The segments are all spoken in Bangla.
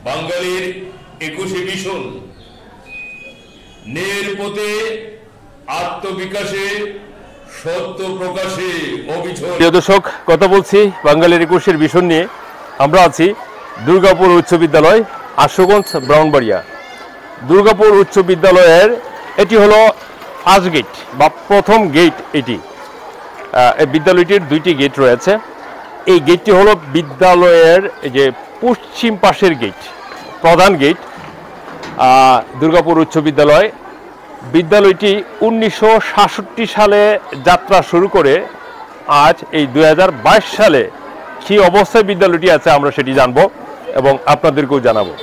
বাঙালির 21শে মিশন ন্যায়ের পথে আত্মবিকাশে সত্য প্রকাশে অবিচল। প্রিয় দর্শক, কথা বলছি বাঙালির 21এর মিশন নিয়ে। আমরা আছি দুর্গাপুর উচ্চ বিদ্যালয়, আশুগঞ্জ, ব্রাহ্মণবাড়িয়া। দুর্গাপুর উচ্চ বিদ্যালয়ের এটি হলো ফার্স্ট গেট বা প্রথম গেট। এটি এই বিদ্যালয়টির দুইটি গেট রয়েছে। এই গেটটি হলো বিদ্যালয়ের যে পশ্চিম পাশের গেট, প্রধান গেট। দুর্গাপুর উচ্চ বিদ্যালয় বিদ্যালয়টি 1966 সালে যাত্রা শুরু করে আজ এই 2022 সালে কী অবস্থায় বিদ্যালয়টি আছে আমরা সেটি জানবো এবং আপনাদেরকেও জানাবো।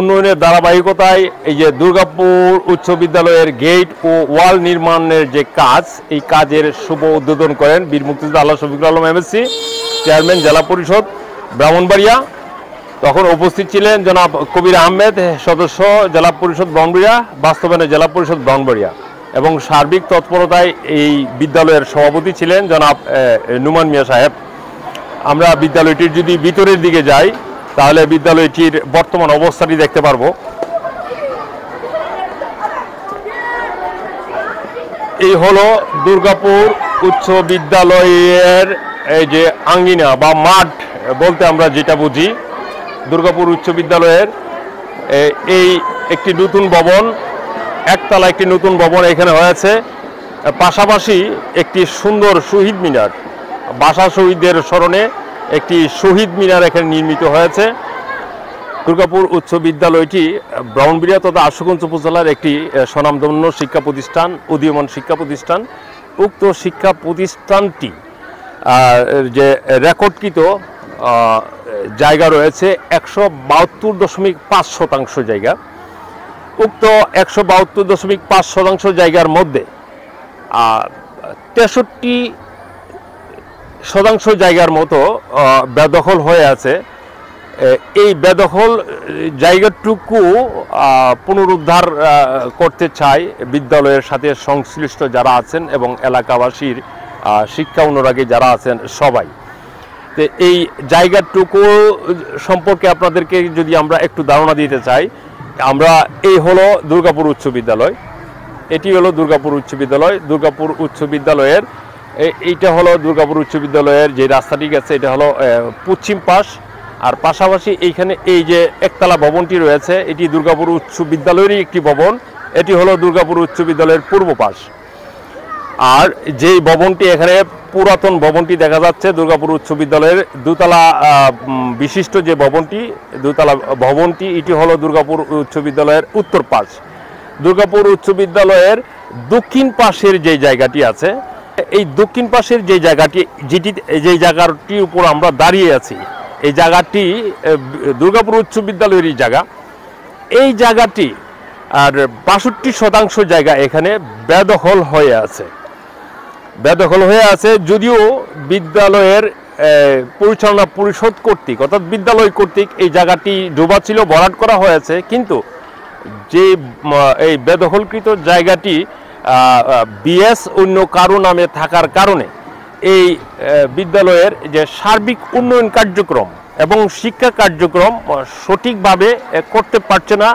উন্নয়নের ধারাবাহিকতায় এই যে দুর্গাপুর উচ্চ বিদ্যালয়ের গেট ও ওয়াল নির্মাণের যে কাজ, এই কাজের শুভ উদ্বোধন করেন বীর মুক্তিযোদ্ধা আল্লাহ শফিকুল আলম এমএসসি, চেয়ারম্যান জেলা পরিষদ ব্রাহ্মণবাড়িয়া। তখন উপস্থিত ছিলেন জনাব কবির আহমেদ, সদস্য জেলা পরিষদ ব্রাহ্মণবাড়িয়া, বাস্তবায়নে জেলা পরিষদ ব্রাহ্মণবাড়িয়া, এবং সার্বিক তৎপরতায় এই বিদ্যালয়ের সভাপতি ছিলেন জনাব নুমান মিয়া সাহেব। আমরা বিদ্যালয়টির যদি ভিতরের দিকে যাই তাহলে বিদ্যালয়টির বর্তমান অবস্থাটি দেখতে পারবো। এই হলো দুর্গাপুর উচ্চ বিদ্যালয়ের এই যে আঙ্গিনা বা মাঠ বলতে আমরা যেটা বুঝি। দুর্গাপুর উচ্চ বিদ্যালয়ের এই একটি নতুন ভবন, একতলা একটি নতুন ভবন এখানে হয়েছে। পাশাপাশি একটি সুন্দর শহীদ মিনার, ভাষা শহীদদের স্মরণে একটি শহীদ মিনার এখানে নির্মিত হয়েছে। দুর্গাপুর উচ্চ বিদ্যালয়টি ব্রাহ্মণবাড়িয়া তথা আশুগঞ্জ উপজেলার একটি স্বনামধন্য শিক্ষা প্রতিষ্ঠান, উদীয়মান শিক্ষা প্রতিষ্ঠান। উক্ত শিক্ষা প্রতিষ্ঠানটি যে রেকর্ডকৃত জায়গা রয়েছে 172.5% জায়গা। উক্ত 172.5% জায়গার মধ্যে 63% জায়গার মতো বেদখল হয়ে আছে। এই বেদখল জায়গাটুকু পুনরুদ্ধার করতে চাই বিদ্যালয়ের সাথে সংশ্লিষ্ট যারা আছেন এবং এলাকাবাসীর শিক্ষা অনুরাগী যারা আছেন সবাই। তো এই জায়গাটুকু সম্পর্কে আপনাদেরকে যদি আমরা একটু ধারণা দিতে চাই, আমরা এই হলো দুর্গাপুর উচ্চ বিদ্যালয়, এটি হলো দুর্গাপুর উচ্চ বিদ্যালয়। দুর্গাপুর উচ্চ বিদ্যালয়ের এইটা হলো দুর্গাপুর উচ্চ বিদ্যালয়ের যে রাস্তাটি গেছে, এটা হলো পশ্চিম পাশ। আর পাশাপাশি এইখানে এই যে একতলা ভবনটি রয়েছে, এটি দুর্গাপুর উচ্চ বিদ্যালয়েরই একটি ভবন। এটি হলো দুর্গাপুর উচ্চ বিদ্যালয়ের পূর্ব পাশ। আর যেই ভবনটি এখানে পুরাতন ভবনটি দেখা যাচ্ছে, দুর্গাপুর উচ্চ বিদ্যালয়ের দোতলা বিশিষ্ট যে ভবনটি, দোতলা ভবনটি, এটি হলো দুর্গাপুর উচ্চ বিদ্যালয়ের উত্তর পাশ। দুর্গাপুর উচ্চ বিদ্যালয়ের দক্ষিণ পাশের যে জায়গাটি আছে, এই দক্ষিণ পাশের যে জায়গাটি, যেই জায়গাটির উপর আমরা দাঁড়িয়ে আছি, এই জায়গাটি দুর্গাপুর উচ্চ বিদ্যালয়েরই জায়গা। এই জায়গাটি আর 62% জায়গা এখানে বেদখল হয়ে আছে। যদিও বিদ্যালয়ের পরিচালনা পরিষদ কর্তৃক অর্থাৎ বিদ্যালয় কর্তৃক এই জায়গাটি ডোবা ছিল, ভরাট করা হয়েছে, কিন্তু যে এই বেদখলকৃত জায়গাটি বিএস অন্য কারো নামে থাকার কারণে এই বিদ্যালয়ের যে সার্বিক উন্নয়ন কার্যক্রম এবং শিক্ষা কার্যক্রম সঠিকভাবে করতে পারছে না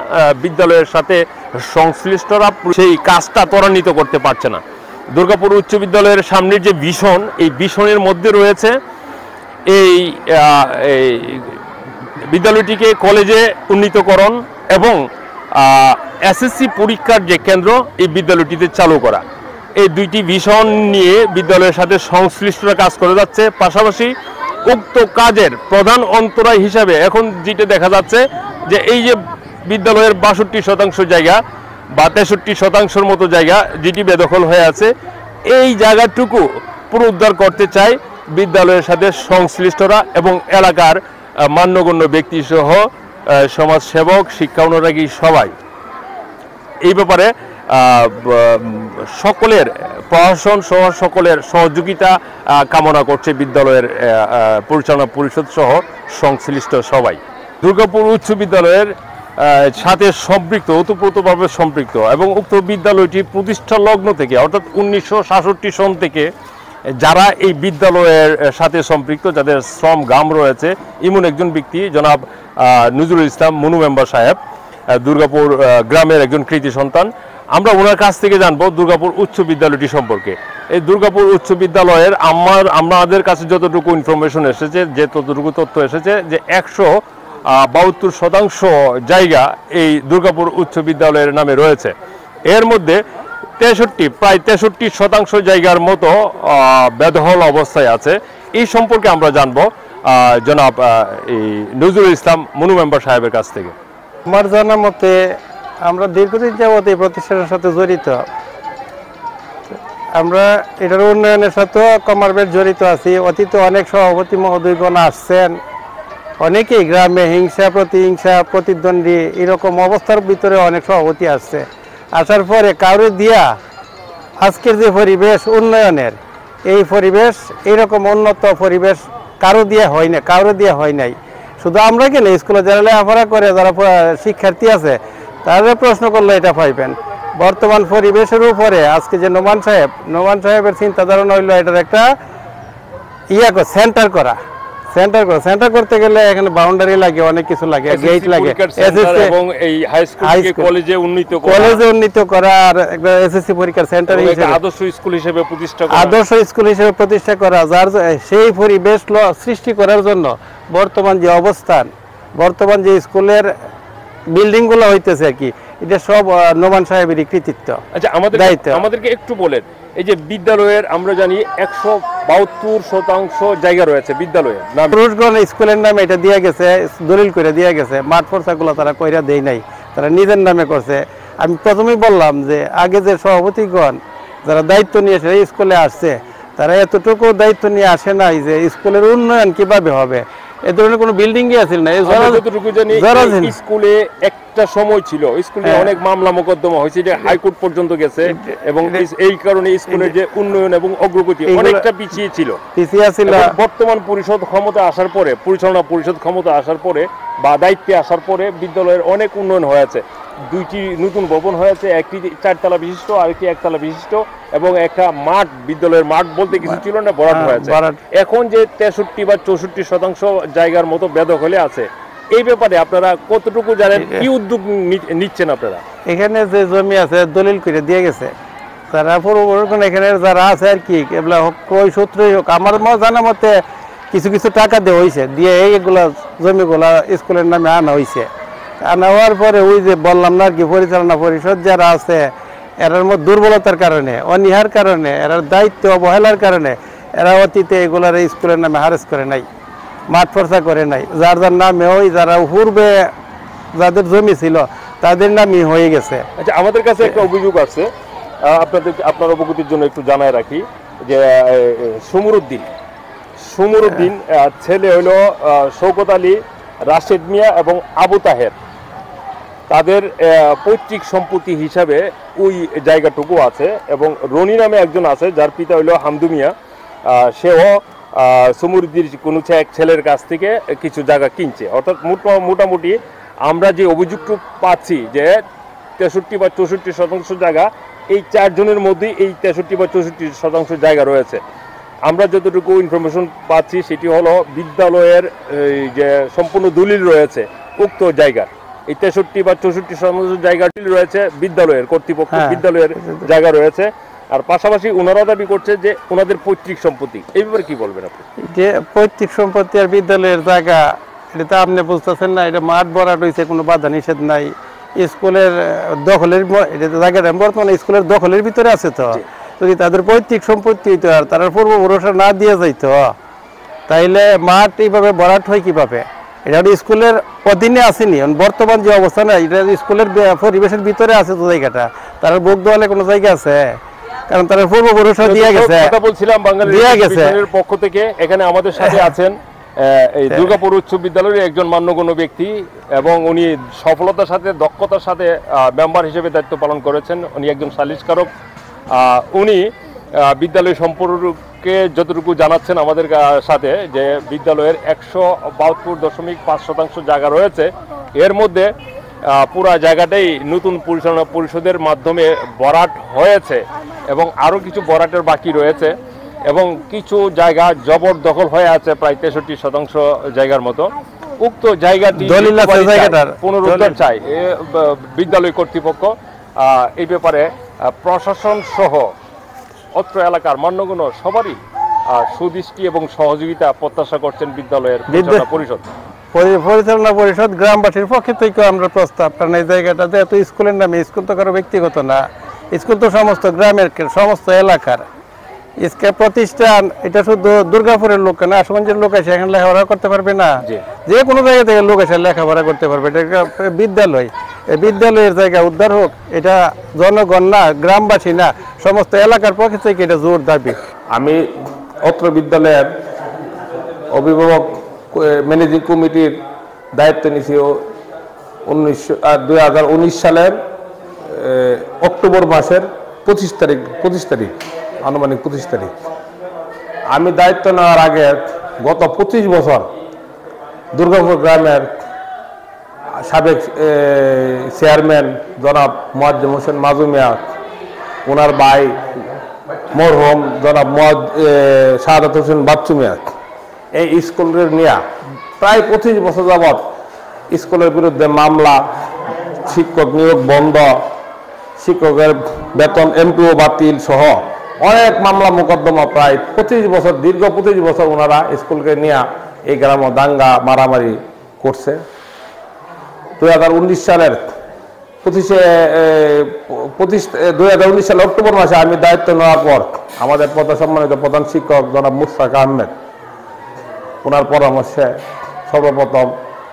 বিদ্যালয়ের সাথে সংশ্লিষ্টরা, সেই কাজটা ত্বরান্বিত করতে পারছে না। দুর্গাপুর উচ্চ বিদ্যালয়ের সামনের যে ভিশন, এই ভিশনের মধ্যে রয়েছে এই বিদ্যালয়টিকে কলেজে উন্নীতকরণ এবং এসএসসি পরীক্ষার যে কেন্দ্র এই বিদ্যালয়টিতে চালু করা। এই দুইটি ভিশন নিয়ে বিদ্যালয়ের সাথে সংশ্লিষ্টরা কাজ করে যাচ্ছে। পাশাপাশি উক্ত কাজের প্রধান অন্তরায় হিসাবে এখন যেটা দেখা যাচ্ছে যে এই যে বিদ্যালয়ের 62% জায়গা বা 63% মতো জায়গা যেটি বেদখল হয়ে আছে, এই জায়গাটুকু পুনরুদ্ধার করতে চায় বিদ্যালয়ের সাথে সংশ্লিষ্টরা এবং এলাকার মান্যগণ্য ব্যক্তি সহ সমাজসেবক, শিক্ষা অনুরাগী সবাই। এই ব্যাপারে সকলের, প্রশাসন সহ সকলের সহযোগিতা কামনা করছে বিদ্যালয়ের পরিচালনা পরিষদ সহ সংশ্লিষ্ট সবাই। দুর্গাপুর উচ্চ বিদ্যালয়ের সাথে সম্পৃক্ত, ওতপ্রোতভাবে সম্পৃক্ত এবং উক্ত বিদ্যালয়টি প্রতিষ্ঠা লগ্ন থেকে অর্থাৎ 1966 সন থেকে যারা এই বিদ্যালয়ের সাথে সম্পৃক্ত, যাদের শ্রম গাম রয়েছে, এমন একজন ব্যক্তি জনাব নজরুল ইসলাম মনু মেম্বার সাহেব, দুর্গাপুর গ্রামের একজন কৃতি সন্তান। আমরা ওনার কাছ থেকে জানবো দুর্গাপুর উচ্চ বিদ্যালয়টি সম্পর্কে। এই দুর্গাপুর উচ্চ বিদ্যালয়ের আমাদের কাছে যতটুকু ইনফরমেশন এসেছে, যে ততটুকু তথ্য এসেছে, যে 172% জায়গা এই দুর্গাপুর উচ্চ বিদ্যালয়ের নামে রয়েছে। এর মধ্যে প্রায় 63% জায়গার মতো বেদখল অবস্থায় আছে। এই সম্পর্কে আমরা জানবো জনাব এই নজরুল ইসলাম মনু মেম্বার সাহেবের কাছ থেকে। আমার জানার মতে আমরা দীর্ঘদিন যাবত এই প্রতিষ্ঠানের সাথে জড়িত। আমরা এটার উন্নয়নের সাথেও কমারবেট জড়িত আছি। অতীতে অনেক সভাপতি মহোদয়গণ আসছেন, অনেকেই গ্রামে হিংসা প্রতিহিংসা প্রতিদ্বন্দ্বী এরকম অবস্থার ভিতরে অনেক সভাপতি আসছে। আসার পরে কারো দিয়া আজকের যে পরিবেশ উন্নয়নের, এই পরিবেশ এইরকম উন্নত পরিবেশ কারো দিয়ে হয় নাই। শুধু আমরা কেন, স্কুলে যারা লেখাপড়া করে, যারা শিক্ষার্থী আছে, তারা প্রশ্ন করলে এটা পাইবেন। বর্তমান পরিবেশের উপরে আজকে যে নোমান সাহেবের চিন্তা ধারণা হইলো এটার একটা সেন্টার করতে গেলে এখানে বাউন্ডারি লাগে, অনেক কিছু লাগে, গেট লাগে, এবং এই হাই স্কুল কলেজে উন্নীত করা, আর একটা এসএসসি পরীক্ষার সেন্টার হিসেবে আদর্শ স্কুল হিসেবে প্রতিষ্ঠা করা, যার সেই পরিবেশ সৃষ্টি করার জন্য বর্তমান যে স্কুলের বিল্ডিং গুলো হইতেছে আর কি, এটা সব নোমান সাহেবেরই কৃতিত্ব। আচ্ছা, আমাদেরকে একটু বলেন, এই যে বিদ্যালয়ের আমরা জানি 172% জায়গা রয়েছে বিদ্যালয়ের নাম, পুরুষগণ স্কুলের নামে এটা দিয়ে গেছে, দলিল করে দিয়ে গেছে। মাঠ ফর্সাগুলো তারা কইরা দেয় নাই, তারা নিজের নামে করছে। আমি প্রথমেই বললাম যে আগে যে সভাপতিগণ যারা দায়িত্ব নিয়ে স্কুলে আসছে, তারা এতটুকু দায়িত্ব নিয়ে আসে নাই যে স্কুলের উন্নয়ন কিভাবে হবে। এ ধরনের কোনো বিল্ডিংই আছে না। স্কুলে একটা সময় ছিল, স্কুলে অনেক মামলা মোকদ্দমা হয়েছে, যে হাইকোর্ট পর্যন্ত গেছে, এবং এই কারণে স্কুলের যে উন্নয়ন এবং অগ্রগতি অনেকটা পিছিয়ে ছিল। বর্তমান পরিচালনা পরিষদ ক্ষমতা আসার পরে বা দায়িত্বে আসার পরে বিদ্যালয়ের অনেক উন্নয়ন হয়েছে। 2টি নতুন ভবন হয়েছে, একটি 4 তলা বিশিষ্ট, আরেকটি 1 তলা বিশিষ্ট, এবং একটা মাঠ, বিদ্যালয়ের মাঠ বলতে কিছু ছিল না, ভরাট হয়েছে। এখন যে 63 বা 64% জায়গার মতো বেদখলে আছে, এই ব্যাপারে আপনারা কতটুকু জানেন, কি উদ্যোগ নিচ্ছেন আপনারা? এখানে যে জমি আছে দলিল করে দিয়ে গেছে, তারা এখানে যারা আছে আর কি, এগুলা ওই সূত্রই হোক, আমার জানা মতে কিছু টাকা দেওয়া হয়েছে, দিয়ে এইগুলা জমিগুলা স্কুলের নামে আনা হয়েছে। আনা হওয়ার পরে ওই যে বললাম না আর কি, পরিচালনা পরিষদ যারা আছে, এরার মধ্যে দুর্বলতার কারণে, অনীহার কারণে, এরার দায়িত্ব অবহেলার কারণে এরা অতীতে এগুলার স্কুলের নামে হারেস করে নাই, মাঠ ফর্সা করে নাই। যার নামে ওই যারা পূর্বে যাদের জমি ছিল তাদের নামই হয়ে গেছে। আচ্ছা, আমাদের কাছে একটা অভিযোগ আছে, আপনার অবগতির জন্য একটু জানায় রাখি, যে সমুরুদ্দিন ছেলে হলো শওকত আলী, রাশেদ মিয়া এবং আবু তাহের, তাদের পৈতৃক সম্পত্তি হিসাবে ওই জায়গাটুকু আছে। এবং রনি নামে একজন আছে, যার পিতা হইল হামদু মিয়া, সেও সমুরুদ্দিন কোনো এক ছেলের কাছ থেকে কিছু জায়গা কিনছে। অর্থাৎ মোটামুটি আমরা যে অভিযোগটুকু পাচ্ছি যে 63 বা 64% জায়গা এই 4 জনের মধ্যেই এই 63 বা 64% জায়গা রয়েছে। আমরা যতটুকু ইনফরমেশন পাচ্ছি সেটি হলো বিদ্যালয়ের যে সম্পূর্ণ দলিল রয়েছে উক্ত জায়গার, এই 63 বা 64% জায়গাটি রয়েছে বিদ্যালয়ের কর্তৃপক্ষ, বিদ্যালয়ের জায়গা রয়েছে। আর পাশাপাশি ওনারা দাবি করছে যে ওনাদের পৈতৃক সম্পত্তি। এই ব্যাপারে কি বলবেন আপনি? যে পৈতৃক সম্পত্তি আর বিদ্যালয়ের জায়গা, এটা তো আপনি বুঝতেছেন না, এটা মাঠ ভরাট হয়েছে, কোনো বাধা নিষেধ নাই। স্কুলের দখলের জায়গাটা বর্তমানে স্কুলের দখলের ভিতরে আছে। তো যদি তাদের পৈতৃক সম্পত্তি হইতো আর তারা পূর্ব ভরসা না দিয়ে যাইতো, তাইলে মাঠ এইভাবে ভরাট হয় কিভাবে? এটা স্কুলের অধীনে আসেনি। বর্তমান যে অবস্থা না, এটা স্কুলের পরিবেশের ভিতরে আছে। তো জায়গাটা তারা বুক দেওয়ালে কোনো জায়গা আছে? কারণ তারা পূর্ব ভরসা দিয়ে গেছে। কথা বলছিলাম বাঙালি মিশনের পক্ষ থেকে। এখানে আমাদের সাথে আছেন এই দুর্গাপুর উচ্চ বিদ্যালয়ের একজন মান্যগণ্য ব্যক্তি, এবং উনি সফলতার সাথে দক্ষতার সাথে মেম্বার হিসেবে দায়িত্ব পালন করেছেন। উনি একজন সালিশকারক। উনি বিদ্যালয় সম্পর্কে যতটুকু জানাচ্ছেন আমাদের সাথে, যে বিদ্যালয়ের 172.5% জায়গা রয়েছে, এর মধ্যে পুরা জায়গাটাই নতুন পরিচালনা পরিষদের মাধ্যমে ভরাট হয়েছে, এবং আরও কিছু ভরাটের বাকি রয়েছে। এবং কিছু জায়গা জবরদখল হয়ে আছে প্রায় 63% জায়গার মতো। উক্ত জায়গাটি পুনরুদ্ধার চাই বিদ্যালয় কর্তৃপক্ষ। এই ব্যাপারে প্রশাসন সহ অত্র এলাকার মান্যগণ্য সবারই সুদৃষ্টি এবং সহযোগিতা প্রত্যাশা করছেন বিদ্যালয়ের পরিচালনা পরিষদ। গ্রামবাসীর পক্ষে থেকে আমরা প্রস্তাব, কারণ এই জায়গাটা যেহেতু স্কুলের নামে, স্কুল তো কারো ব্যক্তিগত না, স্কুল তো সমস্ত গ্রামের সমস্ত এলাকার স্কুল প্রতিষ্ঠান। এটা শুধু দুর্গাপুরের লোক না, আশুগঞ্জের লোক এসে এখানে লেখাপড়া করতে পারবে না, যে কোনো জায়গা থেকে লোক এসে লেখাপড়া করতে পারবে। এটা বিদ্যালয়, এই বিদ্যালয়ের জায়গা উদ্ধার হোক, এটা জনগণ না, গ্রামবাসী না, সমস্ত এলাকার পক্ষে থেকে এটা জোর দাবি। আমি অত্র বিদ্যালয়ের অভিভাবক ম্যানেজিং কমিটির দায়িত্ব নিয়েছি 2019 সালের অক্টোবর মাসের 25 তারিখ আনুমানিক 25 তারিখ। আমি দায়িত্ব নেওয়ার আগে গত 25 বছর দুর্গাপুর গ্রামের সাবেক চেয়ারম্যান জনাব মুয়াজ্জেম হোসেন মাজু মিয়া, ওনার ভাই মরহুম জনাব শাহাদাত হোসেন বাচ্চু মিয়া, এই স্কুলের নিয়ে প্রায় 25 বছর যাবৎ স্কুলের বিরুদ্ধে মামলা, শিক্ষক নিয়োগ বন্ধ, শিক্ষকের বেতন এমপিও বাতিল সহ অনেক মামলা মোকদ্দমা, প্রায় 25 বছর, দীর্ঘ 25 বছর ওনারা স্কুলকে নিয়ে এই গ্রামে দাঙ্গা মারামারি করছে। 2019 সালের 2019 সালের অক্টোবর মাসে আমি দায়িত্ব নেওয়ার পর আমাদের সম্মানিত প্রধান শিক্ষক জনাব মুশতাক আহমেদ, ওনার পরামর্শে সর্বপ্রথম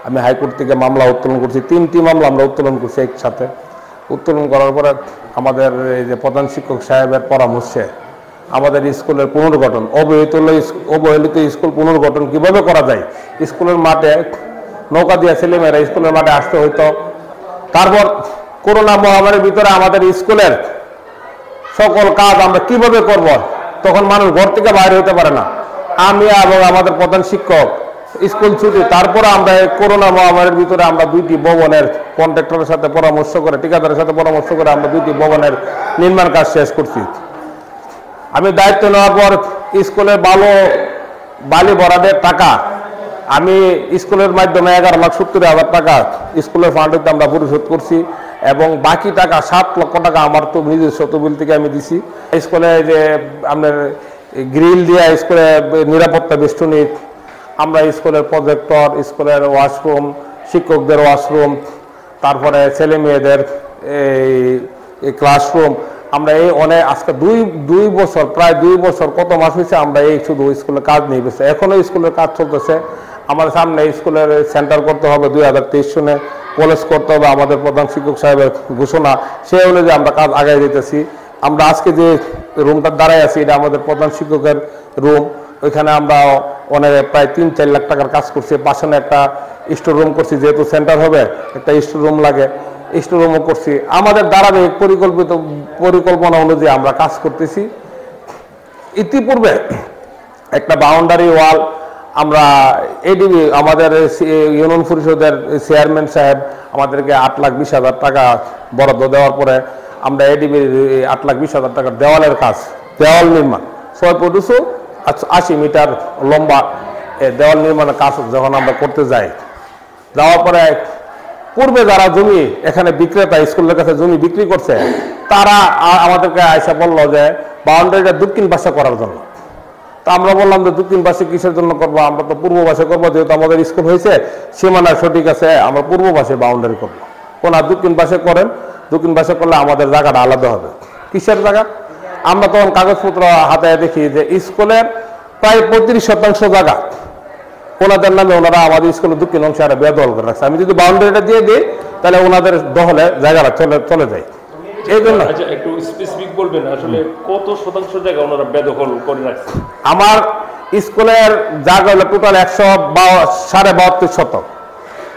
আমি হাইকোর্ট থেকে মামলা উত্তোলন করছি। 3টি মামলা আমরা উত্তোলন করছি একসাথে। উত্তোলন করার পরে আমাদের এই যে প্রধান শিক্ষক সাহেবের পরামর্শে আমাদের স্কুলের পুনর্গঠন, অবহেলিত স্কুল পুনর্গঠন কিভাবে করা যায়, স্কুলের মাঠে নৌকা দিয়ে ছেলেমেয়েরা স্কুলের মাঠে আসতে হইতো। তারপর করোনা মহামারীর ভিতরে আমাদের স্কুলের সকল কাজ আমরা কিভাবে করব, তখন মানুষ ঘর থেকে বাইরে হতে পারে না। আমি এবং আমাদের প্রধান শিক্ষক স্কুল ছুটি, তারপরে আমরা করোনা মহামারীর ভিতরে আমরা 2টি ভবনের কন্ট্রাক্টরের সাথে পরামর্শ করে, ঠিকাদারের সাথে পরামর্শ করে আমরা 2টি ভবনের নির্মাণ কাজ শেষ করছি। আমি দায়িত্ব নেওয়ার পর স্কুলের বালি বরাদের টাকা আমি স্কুলের মাধ্যমে 11,70,000 টাকা স্কুলের ফান্ড হইতে আমরা পরিশোধ করছি, এবং বাকি টাকা 7 লক্ষ টাকা আমার তো নিজস্ব তহবিল থেকে আমি দিছি। স্কুলে যে আপনার গ্রিল দিয়ে স্কুলে নিরাপত্তা বেষ্টনী, আমরা স্কুলের প্রজেক্টর, স্কুলের ওয়াশরুম, শিক্ষকদের ওয়াশরুম, তারপরে ছেলে মেয়েদের এই ক্লাসরুম, আমরা এই অনেক আজকে দুই বছর, প্রায় 2 বছর, কত মাস হয়েছে আমরা এই শুধু স্কুলের কাজ নিয়ে গেছে। এখনও স্কুলের কাজ চলতেছে। আমার সামনে স্কুলের সেন্টার করতে হবে 2023 সনে, কলেজ করতে হবে, আমাদের প্রধান শিক্ষক সাহেবের ঘোষণা, সেই অনুযায়ী আমরা কাজ আগায় দিতেছি। আমরা আজকে যে রুমটার দাঁড়ায় আছি, এটা আমাদের প্রধান শিক্ষকের রুম। ওইখানে আমরা অনেক প্রায় 3-4 লাখ টাকার কাজ করছি। পাশে একটা স্টোর রুম করছি, যেহেতু সেন্টার হবে একটা স্টোর রুম লাগে, স্টোর রুমও করছি। আমাদের ধারাবাহিক পরিকল্পনা অনুযায়ী আমরা কাজ করতেছি। ইতিপূর্বে একটা বাউন্ডারি ওয়াল আমরা এডিবি, আমাদের ইউনিয়ন পরিষদের চেয়ারম্যান সাহেব আমাদেরকে 8,20,000 টাকা বরাদ্দ দেওয়ার পরে আমরা এডিবির 8,20,000 টাকার দেওয়ালের কাজ, দেওয়াল নির্মাণ 6.80 মিটার লম্বা দেওয়াল নির্মাণের কাজ যখন আমরা করতে যাই, যাওয়ার পরে পূর্বে যারা জমি এখানে বিক্রেতা স্কুলের কাছে জমি বিক্রি করছে, তারা আমাদেরকে আইসা বললো যে বাউন্ডারিটা দক্ষিণ পাশে করার জন্য। তা আমরা বললাম যে দক্ষিণ পাশে কিসের জন্য করবো, আমরা তো পূর্ব পাশে করবো, যেহেতু আমাদের স্কুল হয়েছে, সীমানা সঠিক আছে, আমরা পূর্ব পাশে বাউন্ডারি করবো। কোনা দক্ষিণ পাশে করেন, দক্ষিণ পাশে করলে আমাদের জায়গাটা আলাদা হবে। কিসের জায়গা? আমরা তখন কাগজপত্র হাতে দেখি যে স্কুলের প্রায় 35% জায়গা ওনাদের নামে, ওনারা আমাদের স্কুলের দক্ষিণ অংশে আরো বেদখল করে রাখছে। আমি যদি বাউন্ডারিটা দিয়ে দিই, তাহলে ওনাদের দখলে জায়গাটা চলে যায়। এই জন্য একটু স্পেসিফিক বলবেন, আসলে কত শতাংশ জায়গা ওনারা বেদখল করে রাখছে? আমার স্কুলের জায়গা হলো টোটাল 172 শতক।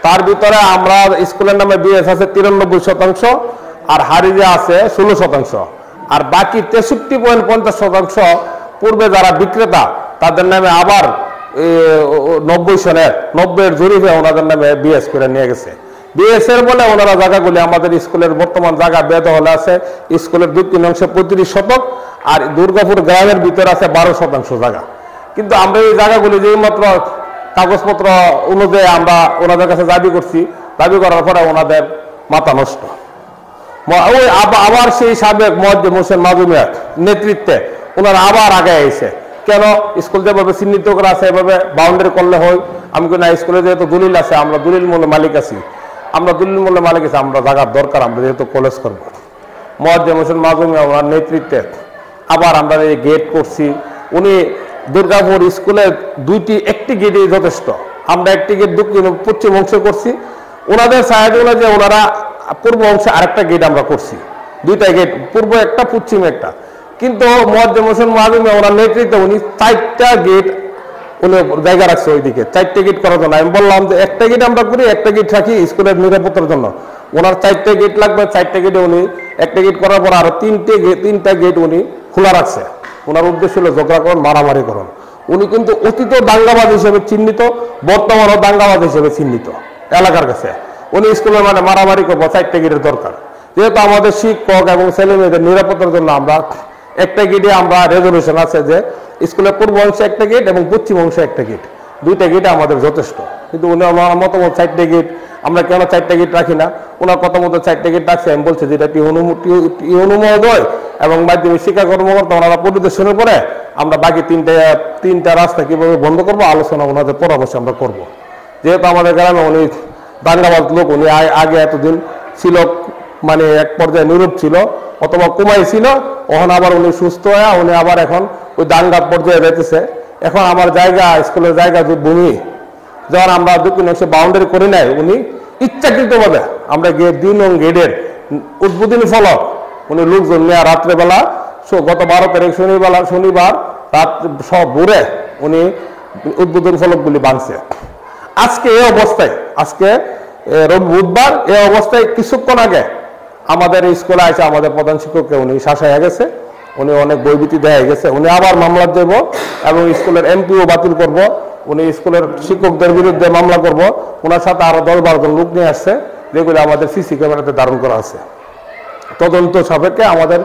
তার ভিতরে আমরা স্কুলের নামে বিএস আছে 93%, আর হারিজে আছে 16%, আর বাকি 63.50% পূর্বে যারা বিক্রেতা তাদের নামে আবার 90 সনের 90-এর জরিপে ওনাদের নামে বিএস করে নিয়ে গেছে। বিএস এর বলে ওনারা জায়গাগুলি আমাদের স্কুলের বর্তমান জায়গা বেদখলে আছে। স্কুলের দক্ষিণ অংশে 35 শতক, আর দুর্গাপুর গ্রামের ভিতরে আছে 12% জায়গা। কিন্তু আমরা এই জায়গাগুলি যেই মাত্র কাগজপত্র অনুযায়ী আমরা ওনাদের কাছে দাবি করছি, দাবি করার পরে ওনাদের মাথা নষ্ট। ওই আবার সেই সাবেক মুয়াজ্জেম হোসেন মাজুমিয়ার নেতৃত্বে ওনারা আবার আগে এসে কেন স্কুল যেভাবে চিহ্নিত করা আছে এভাবে বাউন্ডারি করলে হয়। আমি না, স্কুলে যেহেতু দলিল আছে, আমরা দলিল মূল্য মালিক আছি, আমরা দলিল মূল্য মালিক আছি, আমরা জায়গার দরকার, আমরা যেহেতু কলেজ করবো। মুয়াজ্জেম হোসেন মাজুমিয়া ওনার নেতৃত্বে আবার আমরা এই গেট করছি। উনি দুর্গাপুর স্কুলে একটি গেটই যথেষ্ট, আমরা একটি গেট পশ্চিম অংশে করছি। ওনাদের সাহায্য যে ওনারা পূর্ব অংশে আরেকটা গেট আমরা করছি, 2টা গেট, পূর্ব একটা পশ্চিম একটা। কিন্তু মুয়াজ্জেম হোসেন মাজুমিয়া ওনার নেতৃত্বে উনি 4টা গেট উনি জায়গা রাখছে ওইদিকে, 4টে গেট করার জন্য। আমি বললাম যে একটা গেট আমরা করি, একটা গেট রাখি স্কুলের নিরাপত্তার জন্য। ওনার 4টে গেট লাগবে, 4টে গেটে উনি একটা গেট করার পর আরো 3টা গেট উনি খোলা রাখছে। ওনার উদ্দেশ্য হলো ঝগড়াকরণ, মারামারি করুন। উনি কিন্তু অতীত দাঙ্গাবাজ হিসেবে চিহ্নিত, বর্তমানও দাঙ্গাবাজ হিসেবে চিহ্নিত এলাকার কাছে। উনি স্কুলের মানে মারামারি করবো, 4টে গেটের দরকার। যেহেতু আমাদের শিক্ষক এবং ছেলে মেয়েদের নিরাপত্তার জন্য আমরা একটা গেটে আমরা রেজলিউশন আছে যে স্কুলের পূর্ব অংশে একটা গেট এবং পশ্চিম অংশে একটা গেট, 2টা গেটে আমাদের যথেষ্ট। কিন্তু উনি আমার মতামত 4টে গেট, আমরা কেন 4টে গেট রাখি না, ওনার কথা মতো 4টে গেট রাখছে। আমি বলছি যেটা টিউনু মহোদয় এবং মাধ্যমিক শিক্ষা কর্মকর্তা ওনারা পরিদর্শনের পরে আমরা বাকি তিনটা রাস্তা কিভাবে বন্ধ করবো আলোচনা ওনাদের পরামর্শ আমরা করব। যেহেতু আমাদের গ্রামে উনি দাঙ্গাবাজ লোক, উনি আগে এতদিন ছিল মানে এক পর্যায়ে নীরব ছিল অথবা কুমাই ছিল, ওখান আবার উনি সুস্থ হয়ে উনি আবার এখন ওই দাঙ্গার পর্যায়ে যেতেছে। এখন আমার জায়গা, স্কুলের জায়গা যে ভূমি যখন আমরা দক্ষিণ অংশে বাউন্ডারি করে নেয়, উনি ইচ্ছাকৃতভাবে আমরা 2 নং গেটের উদ্বোধনী ফলক উনি লোকজন নেওয়া রাত্রেবেলা গত 12 তারিখ শনিবার রাত সব ভোরে উনি উদ্বোধনী ফলকগুলি ভাঙছে। আজকে এই অবস্থায়, আজকে বুধবার, এই অবস্থায় কিছুক্ষণ আগে আমাদের স্কুলে আছে আমাদের প্রধান শিক্ষককে উনি শাসায় গেছে, উনি অনেক বৈবিতি দেয়া গেছে। উনি আবার মামলা দেব এবং স্কুলের এমপিও বাতিল করব, উনি স্কুলের শিক্ষকদের বিরুদ্ধে মামলা করব। ওনার সাথে আরো 10-12 জন লোক নিয়ে আসছে, যেগুলো আমাদের সিসি ক্যামেরাতে ধারণ করা আছে। তদন্ত সাপেক্ষে আমাদের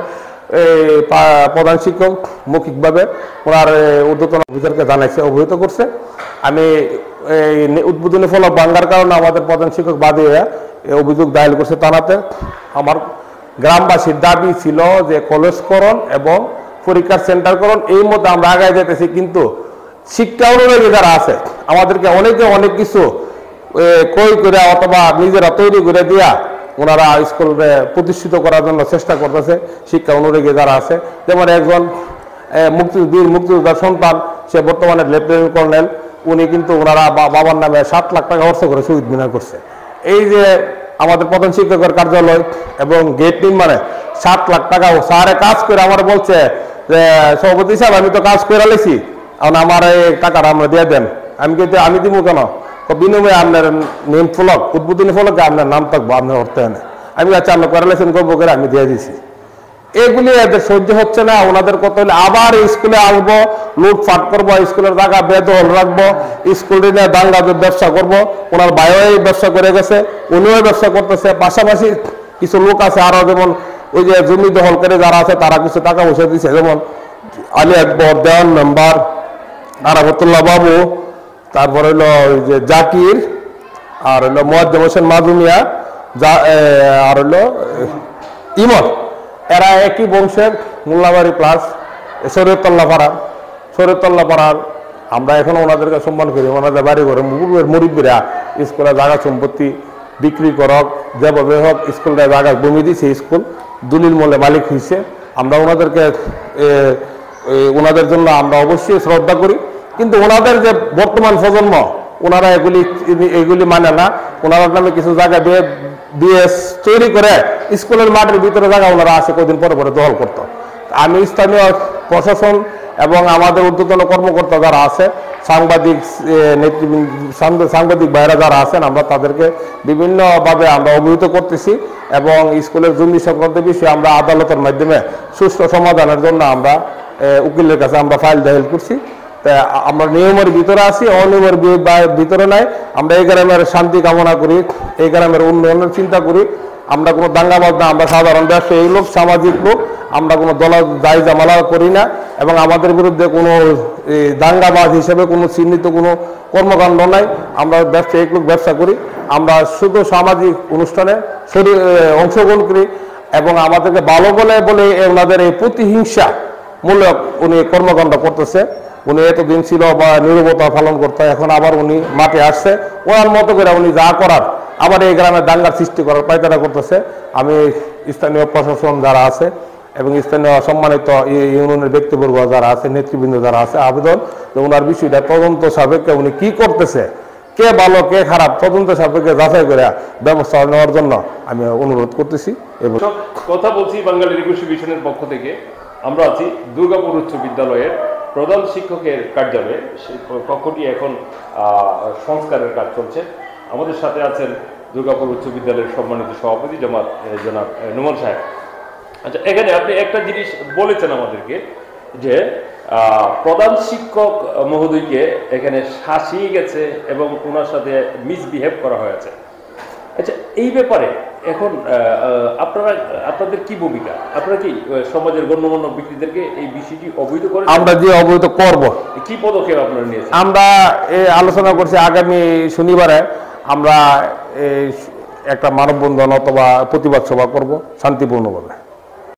প্রধান শিক্ষক মৌখিকভাবে ওনার ঊর্ধ্বতন অফিসারকে জানাইছে, অবহিত করছে। আমি এই উদ্বোধনী ফলক ভাঙার কারণে আমাদের প্রধান শিক্ষক বাদী হয়ে অভিযোগ দায়ের করছে থানাতে। আমার গ্রামবাসীর দাবি ছিল যে কলেজকরণ এবং পরীক্ষার সেন্টারকরণ, এই মধ্যে আমরা আগায় যেতেছি। কিন্তু শিক্ষা অনুরাগী যারা আছে আমাদেরকে অনেক কিছু ক্রয় করে অথবা নিজেরা তৈরি করে দিয়া ওনারা স্কুলে প্রতিষ্ঠিত করার জন্য চেষ্টা করতেছে। শিক্ষা অনুরাগী যারা আছে, যেমন একজন মুক্তিযোদ্ধার সন্তান, সে বর্তমানে লেফটেন্যান্ট কর্নেল, উনি কিন্তু ওনারা বাবার নামে 7 লাখ টাকা খরচ করে শহীদ মিনার করছে। এই যে আমাদের প্রধান শিক্ষকের কার্যালয় এবং গেট নির্মাণে 7 লাখ টাকা স্যারে কাজ করে আমার বলছে যে সভাপতি সাহেব আমি তো কাজ করে লেছি, আমার এই টাকাটা আমরা দিয়ে দেন। আমি দিব কেন, বিনিময়ে আপনার নেম ফলক, উদ্বোধনী ফলকে আপনার নাম থাকবো, আপনার অর্থ এনে। আমি আচ্ছা আপনার করে লেছেন গল্প করে আমি দিয়ে দিছি। এগুলি এদের সহ্য হচ্ছে না। ওনাদের কত হলে আবার স্কুলে আসবো, লুটফাট করবো, স্কুলের জায়গা বেদখল রাখবো, স্কুল ঋণে দাঙ্গাদের ব্যবসা করবো। ওনার ভাইও ব্যবসা করে গেছে, উনিও ব্যবসা করতেছে। পাশাপাশি কিছু লোক আছে আরো, যেমন ওই যে জমি দখল করে যারা আছে তারা কিছু টাকা পয়সা দিচ্ছে, যেমন আলী আকবর, দেওয়ান মেম্বার, আরাফতুল্লাহ বাবু, তারপর হইলো ওই যে জাকির, আর হইলো মুয়াজ্জেম হোসেন মাজুমিয়া, আর হইলো ইমন। এরা একই বংশের, মোল্লাবাড়ি প্লাস শরীয়তল্লা পাড়ার। আমরা এখন ওনাদেরকে সম্মান করি। ওনাদের বাড়ি ঘরে মুরিব্বীরা স্কুলে জায়গা সম্পত্তি বিক্রি করক, যেভাবে হোক স্কুলটা জায়গা জমি দিয়েছে, স্কুল দলিল মূল্যে মালিক হয়েছে। আমরা ওনাদেরকে ওনাদের জন্য আমরা অবশ্যই শ্রদ্ধা করি। কিন্তু ওনাদের যে বর্তমান প্রজন্ম, ওনারা এগুলি মানে না। ওনার নামে কিছু জায়গা দিয়ে তৈরি করে স্কুলের মাঠের ভিতরে জায়গা ওনারা আসে কদিন পরে দখল করতো। আমি স্থানীয় প্রশাসন এবং আমাদের ঊর্ধ্বতন কর্মকর্তা যারা আছে, সাংবাদিক ভাইরা যারা আছেন, আমরা তাদেরকে বিভিন্নভাবে আমরা অবহিত করতেছি এবং স্কুলের জমি সংক্রান্ত বিষয়ে আমরা আদালতের মাধ্যমে সুষ্ঠু সমাধানের জন্য আমরা উকিলের কাছে আমরা ফাইল দাখিল করছি। আমরা নিয়মের ভিতরে আছি, অনিয়মের ভিতরে নাই। আমরা এই গ্রামের শান্তি কামনা করি, এই গ্রামের উন্নয়নের চিন্তা করি আমরা কোনো দাঙ্গাবাজ না, আমরা সাধারণ ব্যবসায়ী লোক, সামাজিক লোক, আমরা কোনো দায় জামালা করি না এবং আমাদের বিরুদ্ধে কোনো দাঙ্গাবাজ হিসেবে কোনো চিহ্নিত কোনো কর্মকাণ্ড নাই। আমরা ব্যবসায়িক লোক, ব্যবসা করি, আমরা শুধু সামাজিক অনুষ্ঠানে অংশগ্রহণ করি এবং আমাদেরকে ভালো বলে ওনাদের এই প্রতিহিংসা মূলক উনি কর্মকাণ্ড করতেছে। উনি এতদিন ছিল বা নীরবতা পালন করতে, এখন আবার উনি মাঠে আসছে, ওনার মতো করে উনি যা করার আবার এই গ্রামে দাঙ্গার সৃষ্টি করার পায়তারা করতেছে। আমি স্থানীয় প্রশাসন যারা আছে এবং স্থানীয় সম্মানিত ইউনিয়নের ব্যক্তিবর্গ যারা আছে, নেতৃবৃন্দ যারা আছে, আবেদন যে ওনার বিষয়টা তদন্ত সাপেক্ষে উনি কি করতেছে, কে ভালো কে খারাপ, তদন্ত সাপেক্ষে যাচাই করে ব্যবস্থা নেওয়ার জন্য আমি অনুরোধ করতেছি। এবং কথা বলছি বাঙালির একুশে মিশনের পক্ষ থেকে। আমরা আছি দুর্গাপুর উচ্চ বিদ্যালয়ের প্রধান শিক্ষকের কার্যালয়ে। সেই কক্ষটি এখন সংস্কারের কাজ চলছে। আমাদের সাথে আছেন দুর্গাপুর উচ্চ বিদ্যালয়ের সম্মানিত সভাপতি জনাব নোমান সাহেব। আচ্ছা, এখানে আপনি একটা জিনিস বলেছেন আমাদেরকে যে প্রধান শিক্ষক মহোদয়কে এখানে শাসিয়ে গেছে এবং ওনার সাথে মিসবিহেভ করা হয়েছে। আচ্ছা, এই ব্যাপারে এখন আপনাদের কি ভূমিকা? আপনারা কি সমাজের গণ্যমান্য ব্যক্তিদেরকে এই বিষয়টি অবহিত করেন? আমরা যে অবহিত করব, কি পদক্ষেপ আপনারা নিয়েছেন? আমরা আলোচনা করছি আগামী শনিবারে আমরা একটা মানববন্ধন অথবা প্রতিবাদ সভা করব শান্তিপূর্ণভাবে।